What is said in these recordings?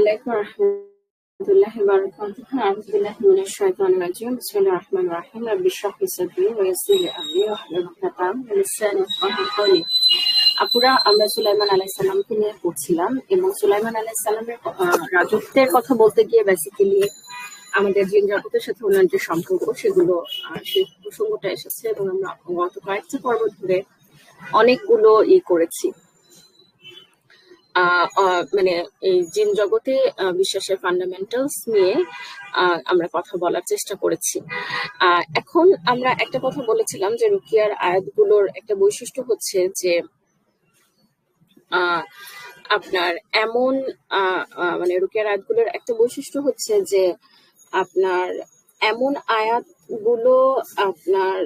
আলাইকুম রহমতুল্লাহি ওয়া বারাকাতুহু। আউযু বিল্লাহি মিনাশ শাইতানির রাজিম। বিসমিল্লাহির রহমানির রহিম। রাব্বি ইশরাহ লি সাদরি ওয়া ইয়াসসির লি আমরি ওয়াহলুল উকদাতাম মিন লিসানি ইয়াফকাহু কওলি। আপুরা, আমরা সুলাইমান আলাইহিস সালামকে নিয়ে পড়ছিলাম এবং সুলাইমান আলাইহিস সালামের রাজত্বের কথা বলতে গিয়ে বেসিক্যালি আমাদের জিন জগতের সাথে ওনার যে সম্পর্ক সেগুলো সেই প্রসঙ্গটা এসেছে এবং আমরা গত কয়েকটা পর্ব ধরে অনেকগুলো করেছি। মানে এই জিন জগতে বিশ্বাসের ফান্ডামেন্টালস নিয়ে আমরা কথা বলার চেষ্টা করেছি। এখন আমরা একটা কথা বলেছিলাম যে রুকিয়ার আয়াতগুলোর একটা বৈশিষ্ট্য হচ্ছে যে আপনার এমন মানে রুকিয়ার আয়াতগুলোর একটা বৈশিষ্ট্য হচ্ছে যে আপনার এমন আয়াতগুলো আপনার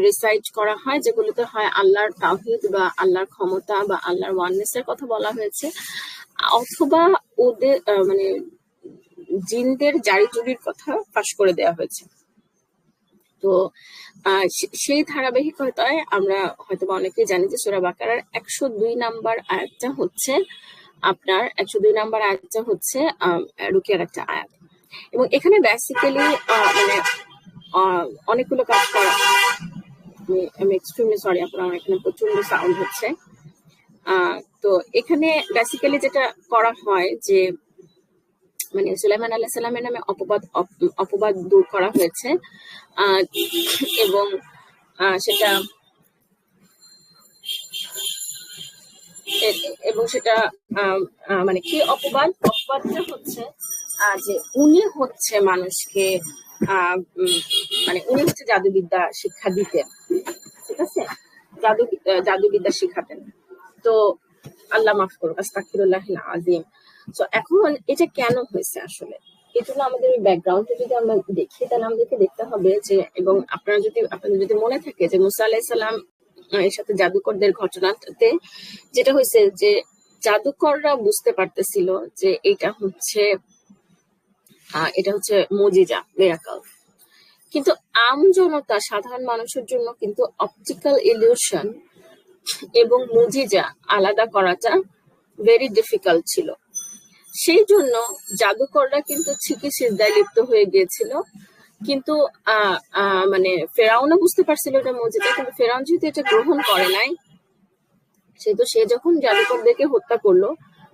রিসাইট করা হয় যেগুলোতে হয় আল্লাহর তাওহীদ বা আল্লাহর ক্ষমতা বা আল্লাহর ওয়াননেস এর কথা বলা হয়েছে, অথবা ওদের মানে জিনদের জারিজুরির কথা ফাঁস করে দেওয়া হয়েছে। তো সেই ধারাবাহিকতায় আমরা হয়তো অনেকেই জানি যে সূরা বাকারার 102 নাম্বার আয়াতটা হচ্ছে আপনার 102 নাম্বার আয়াতটা হচ্ছে রুকিয়ার একটা আয়াত এবং এখানে বেসিক্যালি মানে অনেকগুলো কাজ করা। আমি এক্সট্রিমলি সরি আপনার, আমার এখানে প্রচন্ড সাউন্ড হচ্ছে। তো এখানে বেসিক্যালি যেটা করা হয় যে মানে সুলাইমান আলাইহিস সালামের নামে অপবাদ দূর করা হয়েছে এবং সেটা মানে কি অপবাদটা হচ্ছে যে উনি হচ্ছে মানুষকে মানে উনি হচ্ছে জাদুবিদ্যা শিক্ষা দিতেন, ঠিক আছে, জাদুবিদ্যা শিখাতেন। তো আল্লাহ মাফ করুক, আস্তাগফিরুল্লাহিল আযীম। তো এখন এটা কেন হয়েছে আসলে, এই জন্য আমাদের ব্যাকগ্রাউন্ডে যদি আমরা দেখি তাহলে আমাদেরকে দেখতে হবে যে, এবং আপনাদের যদি মনে থাকে যে মুসা আলাইহিস সালাম এর সাথে জাদুকরদের ঘটনাতে যেটা হয়েছে যে জাদুকররা বুঝতে পারতেছিল যে এটা হচ্ছে মুজিজা, মিরাকল, কিন্তু আমজনতা সাধারণ মানুষের জন্য কিন্তু অপটিক্যাল ইলিউশন এবং মুজিজা আলাদা করাটা ভেরি ডিফিকাল্ট ছিল। সেই জন্য জাদুকররা কিন্তু ঠিকই সিজদায় লিপ্ত হয়ে গিয়েছিল, কিন্তু মানে ফেরাউনও বুঝতে পারছিল এটা মুজিজা, কিন্তু ফেরাউন যেহেতু এটা গ্রহণ করে নাই, সেহেতু সে যখন জাদুকরদেরকে হত্যা করলো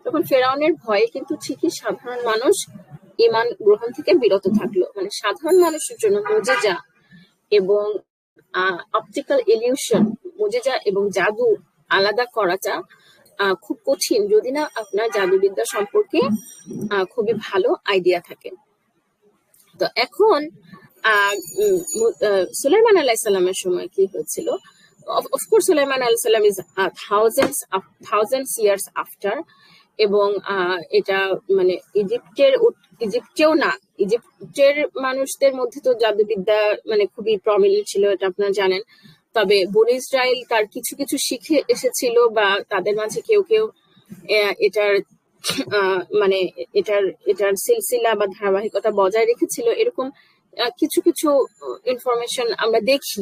তখন ফেরাউনের ভয়ে কিন্তু ঠিকই সাধারণ মানুষ ঈমান গ্রহণ থেকে বিরত থাকলো। মানে সাধারণ মানুষের জন্য মুজিজা এবং অপটিক্যাল ইলিউশন, মুজিজা এবং জাদু আলাদা করাটা খুব কঠিন যদি না আপনার জাদুবিদ্যা সম্পর্কে খুবই ভালো আইডিয়া থাকে। তো এখন সুলাইমান আলাইহিস সালামের সময় কি হয়েছিল, অফকোর্স সুলাইমান আলাইহিস সালাম ইজ থাউজেন্ডস ইয়ার্স আফটার, এবং এটা মানে ইজিপ্টেও না, ইজিপ্টের মানুষদের মধ্যে তো জাদুবিদ্যা মানে খুবই প্রমিনেন্ট ছিল, এটা আপনারা জানেন। তবে বনী ইসরাইল তার কিছু কিছু শিখে এসেছিল বা তাদের মাঝে কেউ কেউ এটার মানে এটার সিলসিলা বা ধারাবাহিকতা বজায় রেখেছিল, এরকম কিছু কিছু ইনফরমেশন আমরা দেখি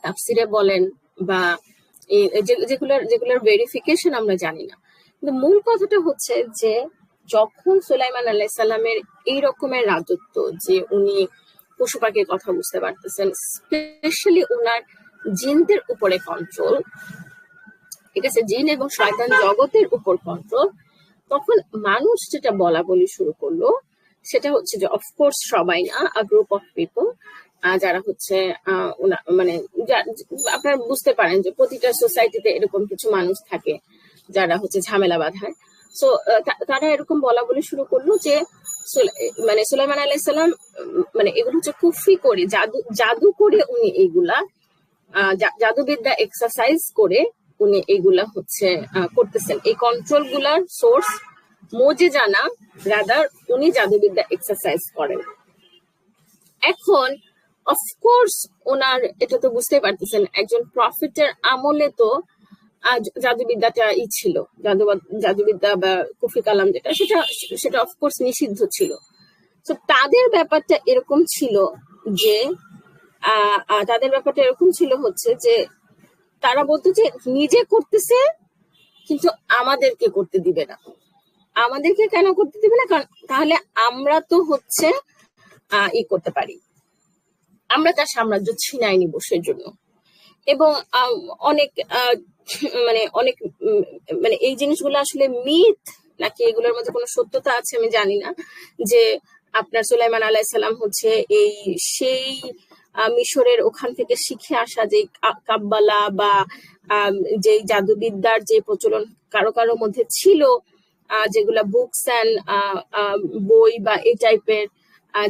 তাফসিরে বলেন বা যেগুলোর ভেরিফিকেশন আমরা জানি না। কিন্তু মূল কথাটা হচ্ছে যে যখন সুলাইমান আলাইহিস সালামের এই রকমের রাজত্ব, যে উনি পশু পাখির কথা বুঝতে পারতেছেন, স্পেশালি ওনার জিনদের উপরে কন্ট্রোল, ঠিক আছে, জিন এবং শয়তান জগতের উপর কন্ট্রোল, তখন মানুষ যেটা বলা বলি শুরু করলো সেটা হচ্ছে যে অফকোর্স সবাই না, আ গ্রুপ অফ পিপল যারা হচ্ছে মানে আপনারা বুঝতে পারেন যে প্রতিটা সোসাইটিতে এরকম কিছু মানুষ থাকে যারা হচ্ছে ঝামেলা বাঁধায়। সো তারা এরকম বলা বলি শুরু করলো যে মানে সুলাইমান আলাইহিস সালাম মানে এগুলো হচ্ছে কুফরি করে, জাদু করে উনি এইগুলা জাদুবিদ্যা এক্সারসাইজ করে উনি এইগুলা হচ্ছে করতেছেন। এই কন্ট্রোল গুলার সোর্স মুজিজা না, রাদার উনি জাদুবিদ্যা এক্সারসাইজ করেন। এখন অফকোর্স ওনার এটা তো বুঝতেই পারতেছেন, একজন প্রফেটের আমলে তো জাদুবিদ্যাটা ছিল, জাদুবিদ্যা বা কুফরি কালাম যেটা, সেটা অফকোর্স নিষিদ্ধ ছিল। তো তাদের ব্যাপারটা এরকম ছিল যে হচ্ছে যে তারা বলতো যে নিজে করতেছে কিন্তু আমাদেরকে করতে দিবে না। আমাদেরকে কেন করতে দিবে না? কারণ তাহলে আমরা তো হচ্ছে করতে পারি, আমরা তার সাম্রাজ্য ছিনাই নিব সেজন্য। এবং অনেক অনেক মানে এই জিনিসগুলো আসলে মিথ নাকি এগুলোর মধ্যে কোনো সত্যতা আছে আমি জানি না, যে আপনার সুলাইমান আলাইহিসসালাম হচ্ছে এই সেই মিশরের ওখান থেকে শিখে আসা যে কাব্বালা বা যে জাদুবিদ্যার যে প্রচলন কারো কারো মধ্যে ছিল, যেগুলা বুকস অ্যান্ড বই বা এই টাইপের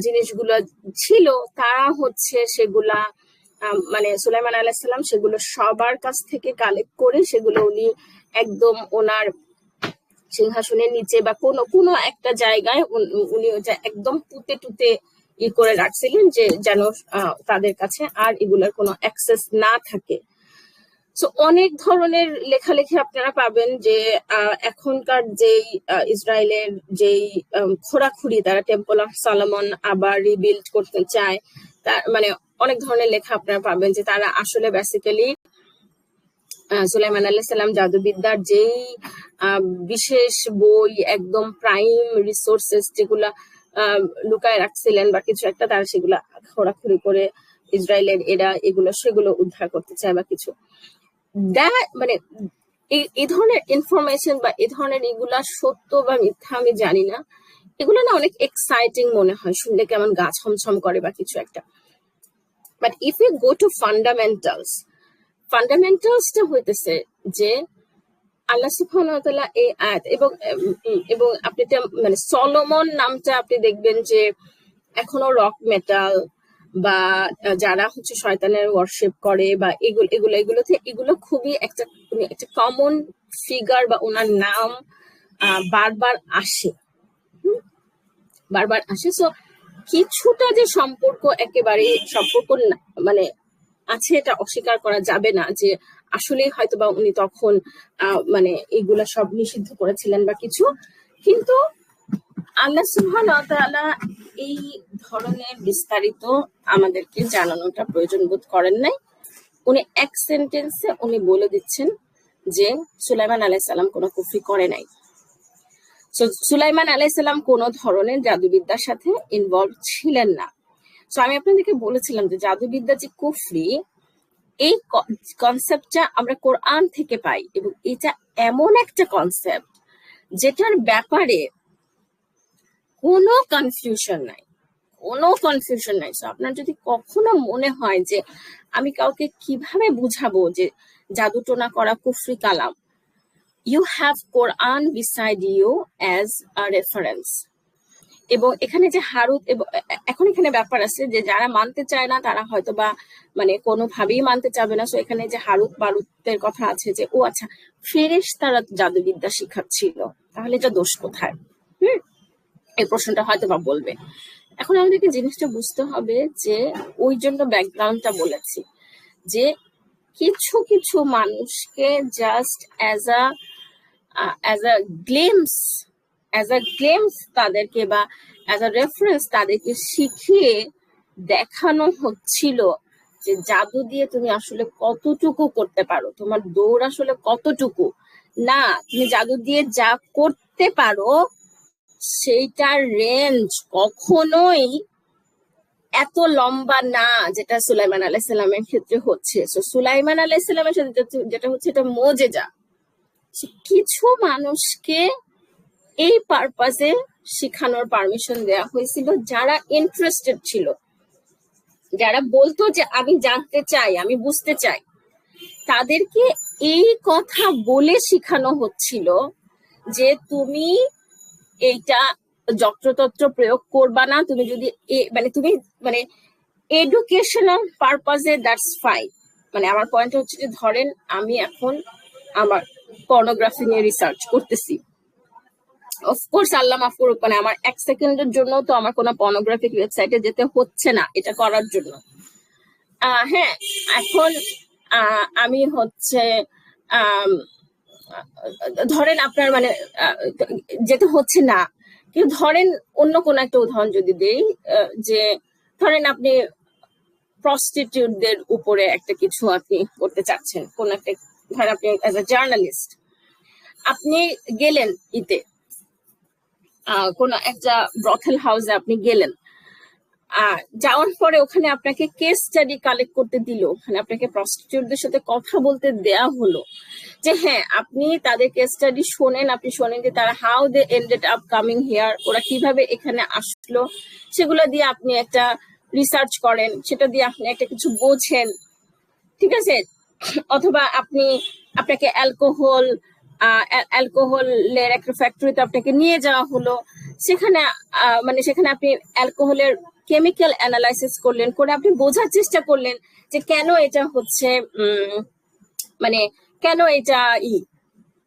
জিনিসগুলো ছিল, তারা হচ্ছে সেগুলা মানে সুলাইমান আলাইহিসসালাম সেগুলো সবার কাছ থেকে কালেক্ট করে সেগুলো উনি একদম ওনার সিংহাসনের নিচে বা কোনো কোনো একটা জায়গায় উনি ওটা একদম পুঁতে টুতে করে রাখছিলেন, যে যেন তাদের কাছে আর এগুলোর কোনো অ্যাক্সেস না থাকে। সো অনেক ধরনের লেখালেখি আপনারা পাবেন যে এখনকার যেই ইসরায়েলের যেই খোরাখুরি, তারা টেম্পল অফ সলোমন আবার রিবিল্ড করতে চায়, তার মানে অনেক ধরনের লেখা আপনারা পাবেন যে তারা আসলে বেসিক্যালি সুলাইমান আলাইহিসসালাম জাদুবিদ্যার যেই বিশেষ বই, একদম প্রাইম রিসোর্সেস যেগুলা লুকায় রাখছিলেন বা কিছু একটা, তারা সেগুলা খোরাখুরি করে ইসরায়েলের এরা এগুলো সেগুলো উদ্ধার করতে চায় বা কিছু। মানে এই ধরনের ইনফরমেশন বা এই ধরনের এগুলা সত্য বা মিথ্যা আমি জানি না, এগুলো না অনেক এক্সাইটিং মনে হয়, শুনলে কেমন গা ছমছম করে বা কিছু একটা। But if you go to ফান্ডামেন্টালসটা হইতেছে যে আল্লাহ সুবহানাহু ওয়া তাআলা এই আয়াত এবং আপনি মানে সলোমন নামটা আপনি দেখবেন যে এখনো রক মেটাল বা যারা হচ্ছে শয়তানের ওয়ার্শিপ করে বা এগুলো খুবই একটা কমন ফিগার বা ওনার নাম বারবার আসে, সো কিছুটা যে সম্পর্ক একেবারে সম্পর্ক মানে আছে, এটা অস্বীকার করা যাবে না যে আসলে হয়তো বা উনি তখন মানে এগুলা সব নিষিদ্ধ করেছিলেন বা কিছু। কিন্তু আল্লাহ সুবহানাহু ওয়া তাআলা এই ধরনের বিস্তারিত আমাদেরকে জানানোটা প্রয়োজন বোধ করেন নাই। উনি এক সেন্টেন্সে উনি বলে দিচ্ছেন যে সুলাইমান আলাইহিস সালাম কোনো কুফরি করে নাই। সুলাইমান আলাইহিস সালাম কোনো ধরনের জাদুবিদ্যার সাথে ইনভলভ ছিলেন না। সো আমি আপনাদেরকে বলেছিলাম যে জাদুবিদ্যা যে কুফরি, এই কনসেপ্টটা আমরা কোরআন থেকে পাই, এবং এটা এমন একটা কনসেপ্ট যেটার ব্যাপারে কোনো কনফিউশন নাই। সো আপনার যদি কখনো মনে হয় যে আমি কাউকে কিভাবে বুঝাবো যে জাদুটোনা করা কুফরি কালাম, you have Quran beside you as a reference. এবং এখানে যে হারুত, এবং এখন এখানে ব্যাপার আছে যে যারা মানতে চায় না তারা হয়তো বা মানে কোনোভাবেই মানতে চাবে না। সো এখানে যে হারুত মারুতের কথা আছে যে ও আচ্ছা ফেরেশতারা জাদুবিদ্যা শিখাচ্ছিল, তাহলে এটা দোষ কোথায়? এই প্রশ্নটা হয়তো বা বলবে। এখন আমাদেরকে জিনিসটা বুঝতে হবে যে ওই জন্য ব্যাকগ্রাউন্ডটা বলেছি যে কিছু কিছু মানুষকে জাস্ট অ্যাজ আ গ্লিমস তাদেরকে বা অ্যাজ আ রেফারেন্স তাদেরকে শিখিয়ে দেখানো হচ্ছিল যে জাদু দিয়ে তুমি আসলে কতটুকু করতে পারো, তোমার দৌড় আসলে কতটুকু। না, তুমি জাদু দিয়ে যা করতে পারো সেইটার রেঞ্জ কখনোই এত লম্বা না যেটা সুলাইমান আলাইহিস সালামের ক্ষেত্রে হচ্ছে। সুলাইমান আলাইহিস সালামের সাথে যেটা হচ্ছে এটা মোজেজা। কিছু মানুষকে এই পারপাসে শিখানোর পারমিশন দেওয়া হয়েছিল যারা ইন্টারেস্টেড ছিল, যারা বলতো যে আমি জানতে চাই, আমি বুঝতে চাই, তাদেরকে এই কথা বলে শিখানো হচ্ছিল যে তুমি এইটা যত্রতত্র প্রয়োগ করবা না, তুমি যদি তুমি এডুকেশনাল পারপাসে দ্যাটস ফাইন। মানে আমার পয়েন্ট হচ্ছে যে ধরেন আমি এখন আমার পর্নোগ্রাফি নিয়ে রিসার্চ করতেছি, অফকোর্স আল্লাহ মাফ করুক, মানে আমার এক সেকেন্ডের জন্য তো আমার কোনো পর্নোগ্রাফিক ওয়েবসাইটে যেতে হচ্ছে না এটা করার জন্য। হ্যাঁ, এখন আমি হচ্ছে ধরেন আপনার মানে যেতে হচ্ছে না, কিন্তু ধরেন অন্য কোন একটা উদাহরণ যদি দেই, যে ধরেন আপনি প্রস্টিটিউটদের উপরে একটা কিছু আপনি করতে চাচ্ছেন, কোন একটা, ধরেন আপনি অ্যাজ আ জার্নালিস্ট, আপনি গেলেন ইতে কোন একটা ব্রথেল হাউসে আপনি গেলেন, যাওয়ার পরে ওখানে আপনাকে কেস স্টাডি কালেক্ট করতে দিল, ওখানে আপনাকে প্রস্টিটিউটদের সাথে কথা বলতে দেয়া হলো, যে হ্যাঁ আপনি তাদের কেস স্টাডি শোনেন, আপনি শোনেন যে তারা how they ended up coming here, ওরা কিভাবে এখানে আসলো, সেগুলো দিয়ে আপনি একটা রিসার্চ করেন, সেটা দিয়ে আপনি একটা কিছু বোঝেন, ঠিক আছে। অথবা আপনাকে অ্যালকোহলের একটা ফ্যাক্টরিতে আপনাকে নিয়ে যাওয়া হলো, সেখানে সেখানে আপনি অ্যালকোহলের কেমিক্যাল অ্যানালাইসিস করলেন, করে আপনি বোঝার চেষ্টা করলেন যে কেন এটা হচ্ছে মানে কেন এটা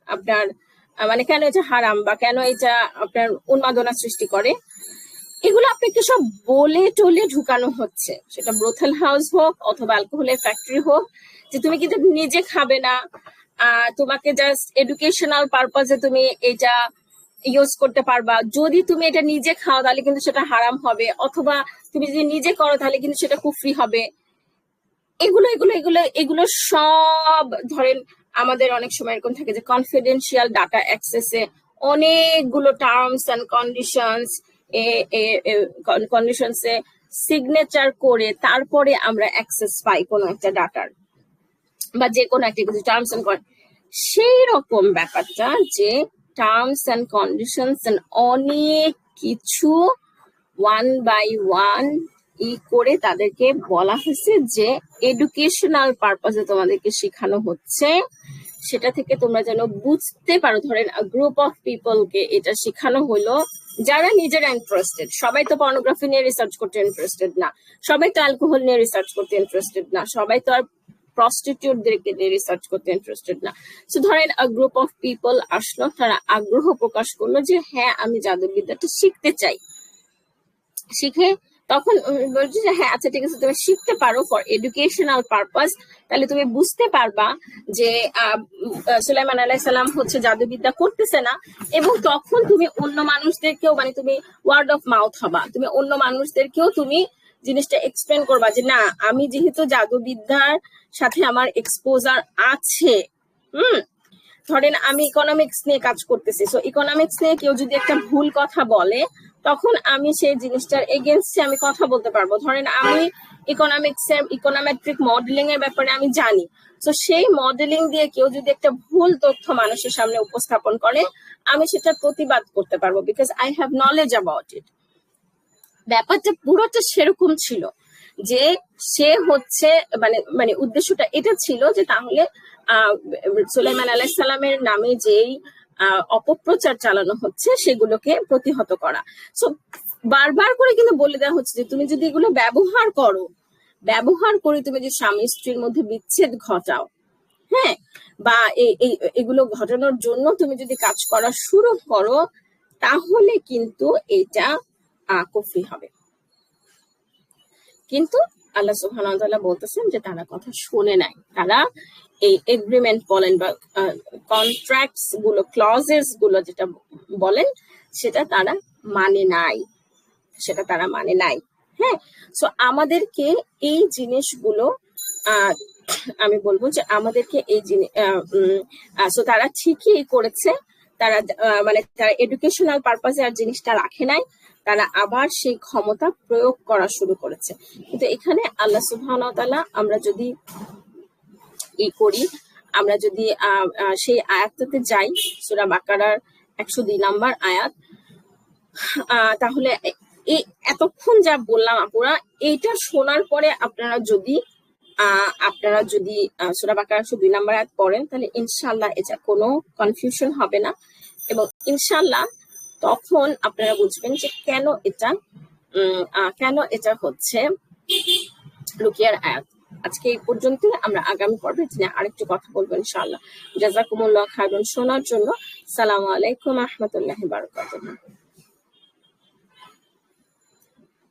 আপনার কেন এটা হারাম, বা কেন এটা আপনার উন্মাদনা সৃষ্টি করে। এগুলো আপনাকে সব বলে টলে ঢুকানো হচ্ছে, সেটা ব্রোথেল হাউস হোক অথবা অ্যালকোহলের ফ্যাক্টরি হোক, যে তুমি কিন্তু নিজে খাবে না, তোমাকে জাস্ট এডুকেশনাল পারপাজে তুমি এটা ইউজ করতে পারবা, যদি তুমি এটা নিজে খাও তাহলে কিন্তু সেটা হারাম হবে, অথবা তুমি যদি নিজে করো তাহলে কিন্তু সেটা কুফরি হবে। এগুলো এগুলো এগুলো এগুলো সব ধরেন আমাদের অনেক সময় এরকম থাকে যে কনফিডেন্সিয়াল ডাটা অ্যাক্সেসে অনেকগুলো টার্মস অ্যান্ড কন্ডিশনসে সিগনেচার করে তারপরে আমরা অ্যাক্সেস পাই কোনো একটা ডাটার, বা যে কোনো একটা কিছু টার্মস অ্যান্ড সেই রকম ব্যাপারটা, যে টার্মস অ্যান্ড কন্ডিশনস অ্যান্ড অনেক কিছু ওয়ান বাই ওয়ান করে তাদেরকে বলা হয়েছে যে এডুকেশনাল পারপাসে তোমাদেরকে শেখানো হচ্ছে, সেটা থেকে তোমরা যেন বুঝতে পারো। ধরেন গ্রুপ অফ পিপলকে এটা শেখানো হলো যারা নিজেরা ইন্টারেস্টেড, সবাই তো পর্নোগ্রাফি নিয়ে রিসার্চ করতে ইন্টারেস্টেড না, সবাই তো অ্যালকোহল নিয়ে রিসার্চ করতে ইন্টারেস্টেড না, সবাই তো আর প্রস্টিটিউটদেরকে নিয়ে রিসার্চ করতে ইন্টারেস্টেড না। সো ধরেন গ্রুপ অফ পিপল আসলো, তারা আগ্রহ প্রকাশ করলো যে হ্যাঁ আমি জাদুবিদ্যাটা শিখতে চাই, শিখে তখন বলছি যে হ্যাঁ আচ্ছা ঠিক আছে তুমি শিখতে পারো ফর এডুকেশনাল পারপাস, তাহলে তুমি বুঝতে পারবা যে সুলাইমান আলাইহিস সালাম হচ্ছে জাদুবিদ্যা করতেছে না, এবং তখন তুমি অন্য মানুষদেরকেও তুমি ওয়ার্ড অফ মাউথ হবা, তুমি অন্য মানুষদেরকেও তুমি জিনিসটা এক্সপ্লেন করবা যে না আমি যেহেতু জাদুবিদ্যার সাথে আমার এক্সপোজার আছে, ধরেন আমি ইকোনমিক্স নিয়ে কাজ করতেছি, সো ইকোনমিক্স নিয়ে কেউ যদি একটা ভুল কথা বলে তখন আমি সেই জিনিসটার এগেনস্টে আমি কথা বলতে পারবো। ধরেন আমি ইকোনমেট্রিক মডেলিং এর ব্যাপারে আমি জানি, তো সেই মডেলিং দিয়ে কেউ যদি একটা ভুল তথ্য মানুষের সামনে উপস্থাপন করে আমি সেটা প্রতিবাদ করতে পারবো, because I have knowledge about it. ব্যাপারটা পুরোটা সেরকম ছিল যে সে হচ্ছে উদ্দেশ্যটা এটা ছিল যে তাহলে সুলাইমান আলাইহিস সালামের নামে যেই অপপ্রচার চালানো হচ্ছে সেগুলোকে প্রতিহত করা। সো বারবার করে কিন্তু বলে দেওয়া হচ্ছে যে তুমি যদি এগুলো ব্যবহার করে তুমি যে স্বামী স্ত্রীর মধ্যে বিচ্ছেদ ঘটাও, হ্যাঁ, বা এগুলো ঘটানোর জন্য তুমি যদি কাজ করা শুরু করো তাহলে কিন্তু এটা কুফরি হবে। কিন্তু আল্লাহ সুবহানাহু ওয়া তাআলা বলতেছেন যে তারা কথা শুনে নাই, তারা এই এগ্রিমেন্ট বলেন বা কন্ট্রাক্টস গুলো, ক্লজেস গুলো যেটা বলেন সেটা তারা মানে নাই, হ্যাঁ। সো আমাদেরকে এই জিনিসগুলো আমি বলবো যে আমাদেরকে এই জিনিস সো তারা ঠিকই করেছে, তারা তারা এডুকেশনাল পারপাসে আর জিনিসটা রাখে নাই, তারা আবার সেই ক্ষমতা প্রয়োগ করা শুরু করেছে। কিন্তু এখানে আল্লাহ সুবহানাহু ওয়া তাআলা আমরা যদি আমরা যদি সেই আয়াতটাতে যাই, সূরা বাকারার 102 নম্বর আয়াত, তাহলে এই এতক্ষণ যা বললাম আপুরা, এইটা শোনার পরে আপনারা যদি সূরা বাকারার 102 নম্বর আয়াত পড়েন তাহলে ইনশাআল্লাহ এটা কোনো কনফিউশন হবে না, এবং ইনশাআল্লাহ তখন আপনারা বুঝবেন যে কেন এটা হচ্ছে রুকিয়ার আয়াত। আজকে এই পর্যন্ত, আমরা আগামী পর্বে আরেকটু কথা বলবো ইনশাআল্লাহ। জাযাকুমুল্লাহ খায়রান শোনার জন্য। আসসালামু আলাইকুম ওয়া রাহমাতুল্লাহি ওয়া বারাকাতুহু।